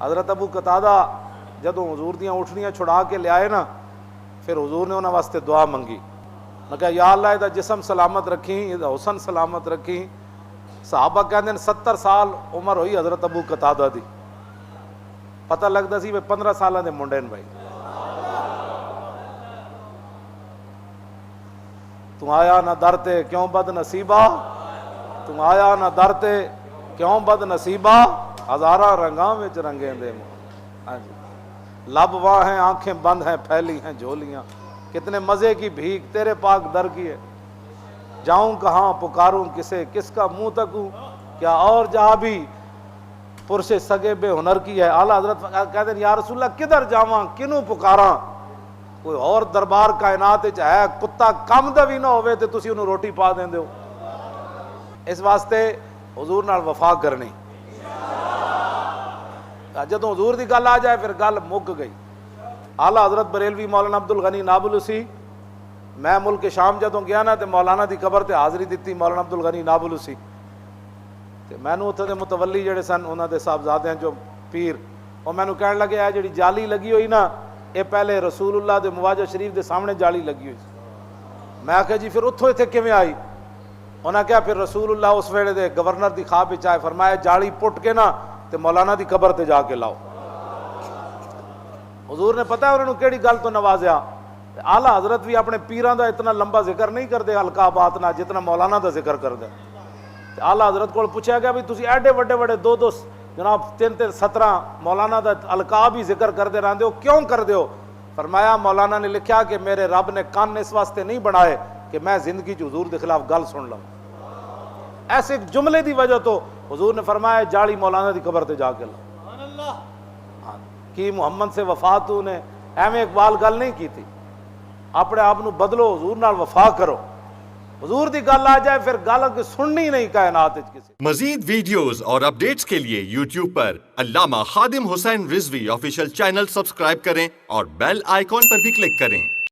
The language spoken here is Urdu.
حضرت ابو قتادہ جدوں حضور دیاں اٹھنیاں چھڑا کے لے آئے نا، پھر حضور نے انہاں واسطے دعا منگی، میں کہا یا اللہ دا جسم سلامت رکھیں، دا حسن سلامت رکھیں۔ صحابہ کہندے ہیں 70 سال عمر ہوئی حضرت ابو قتادہ دی، پتہ لگدا سی 15 سالاں دے منڈے نے بھائی۔ تو آیا نہ در تے کیوں بد نصیبہ، تو آیا نہ در تے کیوں بد نصیبہ، ہزارہ رنگاں وچ رنگیں دے ہاں جی، لب واں ہیں آنکھیں بند ہیں پھیلی ہیں جھولیاں، کتنے مزے کی بھیک تیرے پاک در کی ہے، جاؤں کہاں پکاروں کسے، کس کا منہ تکوں، کیا اور جہاں بھی پرش سگے بے ہنر کی ہے۔ اعلیٰ حضرت کہتے ہیں یا رسول اللہ کدھر جاواں کنوں پکاراں، کوئی اور دربار کائنات وچ ہے کتا کم دا بھی نہ ہوئے تے تسی انہوں روٹی پا دیندے ہو۔ اس واسطے حضور نال وفا کرنی، جدوں حضور دی گل آ جائے پھر گل مک گئی۔ اعلیٰ حضرت بریلوی مولانا عبد الغنی نابلسی، میں ملک شام جدوں گیا نا تے مولانا دی قبر تے حاضری دیتی مولانا عبد الغنی نابلسی، تے مینوں اتھے دے متولی جڑے سن انہاں دے صاحبزادے جو پیر، وہ مینوں کہن لگے اے جڑی جالی لگی ہوئی نا اے پہلے رسول اللہ دے مواجہ شریف دے سامنے جالی لگی ہوئی سی۔ میں کہا جی پھر اتھوں اتھے کیویں آئی؟ انہاں کہا پھر رسول اللہ اس ویلے دے گورنر دی خواب وچ آئے، فرمایا جالی پٹ کے نا تے مولانا دی قبر تے جا کے لاؤ۔ حضور نے پتہ ہے انہوں نے کیڑی گل تو نوازیا، اعلیٰ حضرت بھی اپنے پیران دا اتنا لمبا ذکر نہیں کردے القابات نہ جتنا مولانا دا ذکر کردے۔ اعلیٰ حضرت کو پوچھا گیا بھی تسی ایڈے وڈے وڈے دو جناب 3 17 مولانا دا القاب ہی ذکر کردے رہندے ہو، کیوں کردے ہو؟ فرمایا مولانا نے لکھا کہ میرے رب نے کان اس واسطے نہیں بنائے کہ میں زندگی چ حضور دے خلاف گل سن لوں، ایسے جملے دی وجہ تو حضور نے فرمایا جاڑی مولانا دی قبر تے جا کے لاؤ۔ کی محمد سے وفات نے ایویں اقبال گل نہیں کی تھی، اپنے آپ نو بدلو، حضور نال وفا کرو، حضور دی گل آ جائے پھر گل کے سننی نہیں کائنات وچ کسی۔ مزید ویڈیوز اور اپڈیٹس کے لیے یوٹیوب پر علامہ Khadim Hussain Rizvi official channel subscribe کریں اور بیل آئیکن پر بھی کلک کریں۔